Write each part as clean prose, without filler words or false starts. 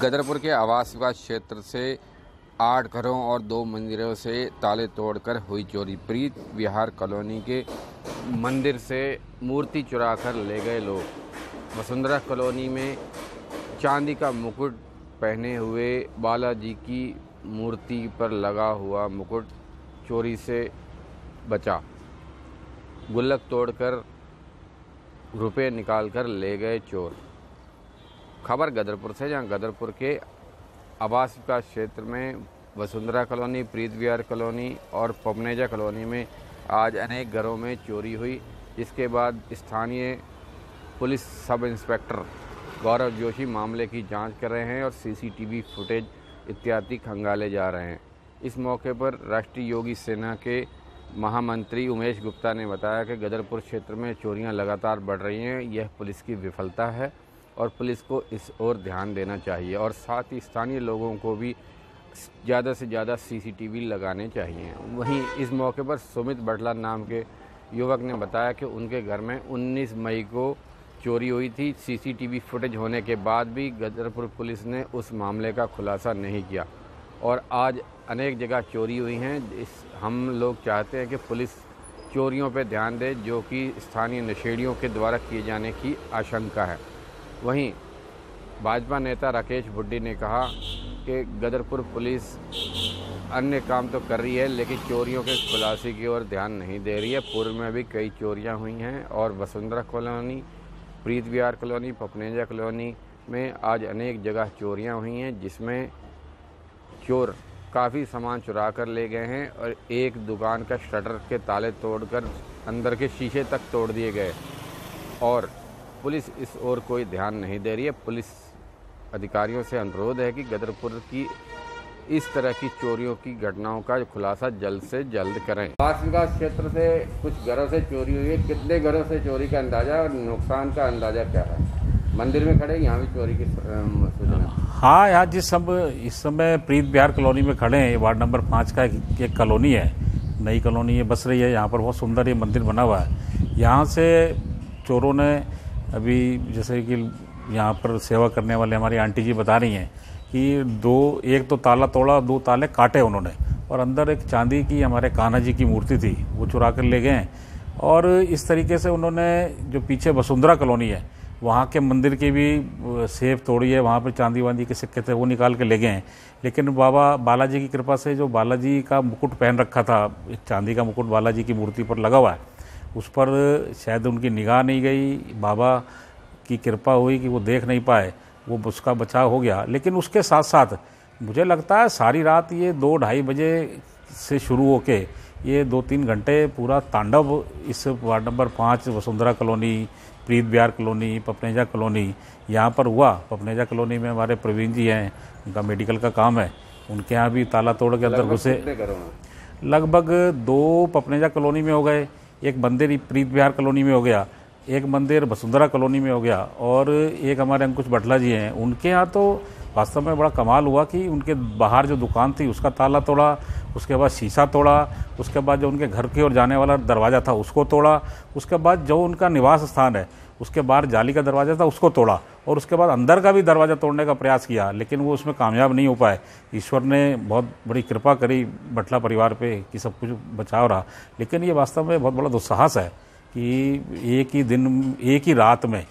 गदरपुर के आवास विकास क्षेत्र से 8 घरों और 2 मंदिरों से ताले तोड़कर हुई चोरी। प्रीत विहार कॉलोनी के मंदिर से मूर्ति चुराकर ले गए लोग। वसुंधरा कॉलोनी में चांदी का मुकुट पहने हुए बालाजी की मूर्ति पर लगा हुआ मुकुट चोरी से बचा। गुल्लक तोड़कर रुपए निकालकर ले गए चोर। खबर गदरपुर से, जहां गदरपुर के आवास विकास क्षेत्र में वसुंधरा कॉलोनी, प्रीत विहार कॉलोनी और पपनेजा कॉलोनी में आज अनेक घरों में चोरी हुई, जिसके बाद स्थानीय पुलिस सब इंस्पेक्टर गौरव जोशी मामले की जांच कर रहे हैं और सीसीटीवी फुटेज इत्यादि खंगाले जा रहे हैं। इस मौके पर राष्ट्रीय योगी सेना के महामंत्री उमेश गुप्ता ने बताया कि गदरपुर क्षेत्र में चोरियां लगातार बढ़ रही हैं। यह पुलिस की विफलता है और पुलिस को इस ओर ध्यान देना चाहिए और साथ ही स्थानीय लोगों को भी ज़्यादा से ज़्यादा सीसीटीवी लगाने चाहिए। वहीं इस मौके पर सुमित बटला नाम के युवक ने बताया कि उनके घर में 19 मई को चोरी हुई थी। सीसीटीवी फुटेज होने के बाद भी गदरपुर पुलिस ने उस मामले का खुलासा नहीं किया और आज अनेक जगह चोरी हुई हैं। हम लोग चाहते हैं कि पुलिस चोरियों पर ध्यान दे, जो कि स्थानीय नशेड़ियों के द्वारा किए जाने की आशंका है। वहीं भाजपा नेता राकेश बुड्ढी ने कहा कि गदरपुर पुलिस अन्य काम तो कर रही है, लेकिन चोरियों के खुलासे की ओर ध्यान नहीं दे रही है। पूर्व में भी कई चोरियां हुई हैं और वसुंधरा कॉलोनी, प्रीत विहार कॉलोनी, पपनेजा कॉलोनी में आज अनेक जगह चोरियां हुई हैं, जिसमें चोर काफ़ी सामान चुरा कर ले गए हैं और एक दुकान का शटर के ताले तोड़कर अंदर के शीशे तक तोड़ दिए गए और पुलिस इस ओर कोई ध्यान नहीं दे रही है। पुलिस अधिकारियों से अनुरोध है कि गदरपुर की इस तरह की चोरियों की घटनाओं का खुलासा जल्द से जल्द करें। आवास विकास क्षेत्र से कुछ घरों से चोरी हुई है। कितने घरों से चोरी का अंदाजा और नुकसान का अंदाजा क्या है? मंदिर में खड़े, यहाँ भी चोरी की सूचना? हाँ, यहाँ इस समय प्रीत विहार कॉलोनी में खड़े हैं। वार्ड नंबर 5 का एक कॉलोनी है, नई कॉलोनी ये बस रही है। यहाँ पर बहुत सुंदर ये मंदिर बना हुआ है। यहाँ से चोरों ने अभी, जैसे कि यहाँ पर सेवा करने वाले हमारी आंटी जी बता रही हैं कि एक तो ताला तोड़ा, 2 ताले काटे उन्होंने और अंदर एक चांदी की हमारे कान्हा जी की मूर्ति थी, वो चुरा कर ले गए। और इस तरीके से उन्होंने जो पीछे वसुंधरा कॉलोनी है, वहाँ के मंदिर की भी सेफ तोड़ी है। वहाँ पर चांदी वांदी के सिक्के थे, वो निकाल के ले गए हैं। लेकिन बाबा बालाजी की कृपा से जो बालाजी का मुकुट पहन रखा था, एक चांदी का मुकुट बालाजी की मूर्ति पर लगा हुआ है, उस पर शायद उनकी निगाह नहीं गई। बाबा की कृपा हुई कि वो देख नहीं पाए, वो उसका बचाव हो गया। लेकिन उसके साथ साथ मुझे लगता है सारी रात ये 2-2:30 बजे से शुरू होके ये 2-3 घंटे पूरा तांडव इस वार्ड नंबर 5 वसुंधरा कॉलोनी, प्रीत विहार कॉलोनी, पपनेजा कॉलोनी यहाँ पर हुआ। पपनेजा कॉलोनी में हमारे प्रवीण जी हैं, उनका मेडिकल का काम है, उनके यहाँ भी ताला तोड़ के अंदर घुसे। लगभग 2 पपनेजा कॉलोनी में हो गए, एक मंदिर प्रीत विहार कॉलोनी में हो गया, एक मंदिर वसुंधरा कॉलोनी में हो गया और एक हमारे अंकुश बटला जी हैं, उनके यहाँ तो वास्तव में बड़ा कमाल हुआ कि उनके बाहर जो दुकान थी उसका ताला तोड़ा, उसके बाद शीशा तोड़ा, उसके बाद जो उनके घर की ओर जाने वाला दरवाज़ा था उसको तोड़ा, उसके बाद जो उनका निवास स्थान है उसके बाहर जाली का दरवाज़ा था उसको तोड़ा और उसके बाद अंदर का भी दरवाज़ा तोड़ने का प्रयास किया, लेकिन वो उसमें कामयाब नहीं हो पाए। ईश्वर ने बहुत बड़ी कृपा करी बटला परिवार पे कि सब कुछ बचाव रहा। लेकिन ये वास्तव में बहुत बड़ा दुस्साहस है कि एक ही रात में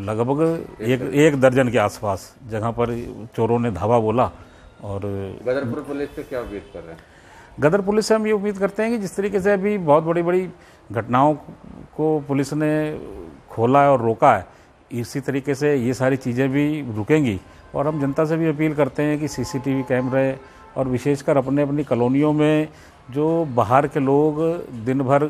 लगभग एक दर्जन के आसपास जगह पर चोरों ने धावा बोला। और गदरपुर पुलिस से क्या उम्मीद कर रहे हैं? गदर पुलिस से हम ये उम्मीद करते हैं कि जिस तरीके से अभी बहुत बड़ी बड़ी घटनाओं को पुलिस ने खोला है और रोका है, इसी तरीके से ये सारी चीज़ें भी रुकेंगी। और हम जनता से भी अपील करते हैं कि सीसीटीवी कैमरे और विशेषकर अपनी कॉलोनियों में जो बाहर के लोग दिन भर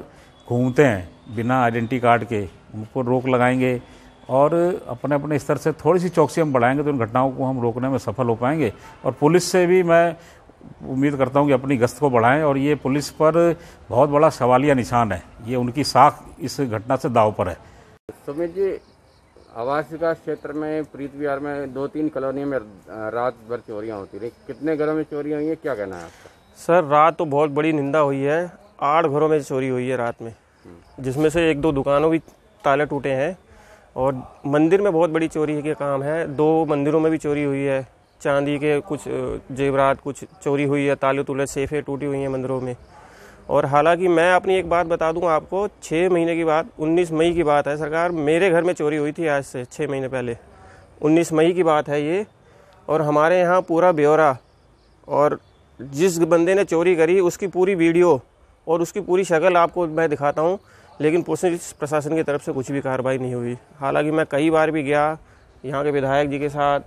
घूमते हैं बिना आइडेंटिटी कार्ड के, उन पर रोक लगाएंगे और अपने स्तर से थोड़ी सी चौकसी हम बढ़ाएंगे तो इन घटनाओं को हम रोकने में सफल हो पाएंगे। और पुलिस से भी मैं उम्मीद करता हूं कि अपनी गश्त को बढ़ाएं और ये पुलिस पर बहुत बड़ा सवालिया निशान है, ये उनकी साख इस घटना से दांव पर है। सुमित जी, आवास विकास क्षेत्र में प्रीत विहार में 2-3 कॉलोनी में रात भर चोरियां होती रही, कितने घरों में चोरियां हुई है, क्या कहना है आपका? सर, रात तो बहुत बड़ी निंदा हुई है। 8 घरों में चोरी हुई है रात में, जिसमें से 1-2 दुकानों भी ताले टूटे हैं और मंदिर में बहुत बड़ी चोरी के काम है। 2 मंदिरों में भी चोरी हुई है। चांदी के कुछ जेवरात कुछ चोरी हुई है, ताले तुले सेफें टूटी हुई हैं मंदिरों में। और हालांकि मैं अपनी एक बात बता दूं आपको, 6 महीने की बात, 19 मई की बात है सरकार, मेरे घर में चोरी हुई थी आज से 6 महीने पहले। 19 मई की बात है ये। और हमारे यहाँ पूरा ब्यौरा और जिस बंदे ने चोरी करी उसकी पूरी वीडियो और उसकी पूरी शक्ल आपको मैं दिखाता हूँ, लेकिन पुलिस प्रशासन की तरफ से कुछ भी कार्रवाई नहीं हुई। हालांकि मैं कई बार भी गया यहाँ के विधायक जी के साथ,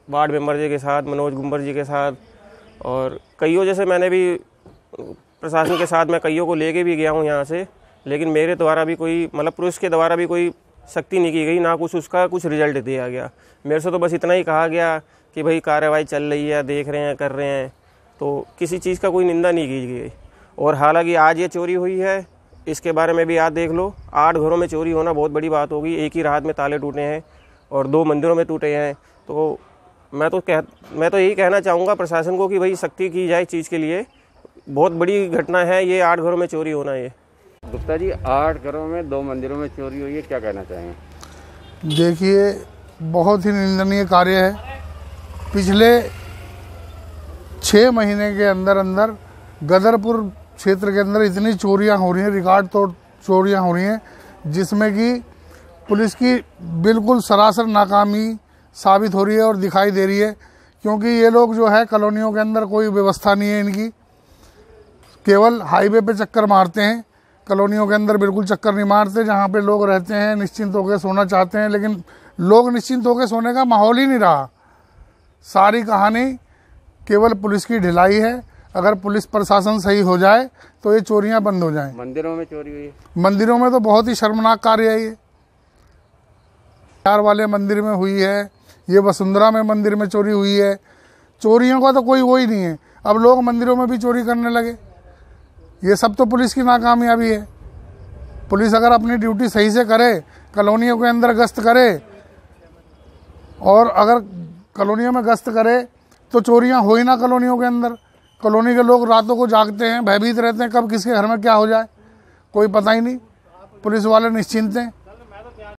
वार्ड मेंबर जी के साथ, मनोज गुम्बर जी के साथ, और कईयों जैसे मैंने भी प्रशासन के साथ मैं कईयों को लेके भी गया हूँ यहाँ से, लेकिन मेरे द्वारा भी कोई मतलब पुलिस के द्वारा भी कोई सख्ती नहीं की गई, ना कुछ उसका कुछ रिजल्ट दिया गया। मेरे से तो बस इतना ही कहा गया कि भाई कार्रवाई चल रही है, देख रहे हैं, कर रहे हैं, तो किसी चीज़ का कोई निंदा नहीं की गई। और हालांकि आज ये चोरी हुई है, इसके बारे में भी आज देख लो। 8 घरों में चोरी होना बहुत बड़ी बात होगी। एक ही रात में ताले टूटे हैं और 2 मंदिरों में टूटे हैं। तो मैं तो यही कहना चाहूँगा प्रशासन को कि भाई सख्ती की जाए चीज़ के लिए। बहुत बड़ी घटना है ये, 8 घरों में चोरी होना ये। गुप्ता जी, 8 घरों में 2 मंदिरों में चोरी हुई है, क्या कहना चाहेंगे? देखिए, बहुत ही निंदनीय कार्य है। पिछले 6 महीने के अंदर अंदर गदरपुर क्षेत्र के अंदर इतनी चोरियां हो रही हैं, रिकॉर्ड तोड़ चोरियां हो रही हैं, जिसमें कि पुलिस की बिल्कुल सरासर नाकामी साबित हो रही है और दिखाई दे रही है। क्योंकि ये लोग जो है कॉलोनियों के अंदर कोई व्यवस्था नहीं है इनकी, केवल हाईवे पे चक्कर मारते हैं। कॉलोनियों के अंदर बिल्कुल चक्कर नहीं मारते, जहाँ पे लोग रहते हैं निश्चिंत होकर सोना चाहते हैं, लेकिन लोग निश्चिंत होकर सोने का माहौल ही नहीं रहा। सारी कहानी केवल पुलिस की ढिलाई है। अगर पुलिस प्रशासन सही हो जाए तो ये चोरियां बंद हो जाएं। मंदिरों में चोरी हुई है? मंदिरों में तो बहुत ही शर्मनाक कार्य है ये। बिहार वाले मंदिर में हुई है, ये वसुंधरा में मंदिर में चोरी हुई है। चोरियों का तो कोई वो ही नहीं है। अब लोग मंदिरों में भी चोरी करने लगे। ये सब तो पुलिस की नाकामयाबी है। पुलिस अगर अपनी ड्यूटी सही से करे, कॉलोनियों के अंदर गश्त करे, और अगर कॉलोनियों में गश्त करे तो चोरियां हो ही ना कॉलोनियों के अंदर। कॉलोनी के लोग रातों को जागते हैं, भयभीत रहते हैं, कब किसके घर में क्या हो जाए कोई पता ही नहीं। पुलिस वाले निश्चिंत हैं।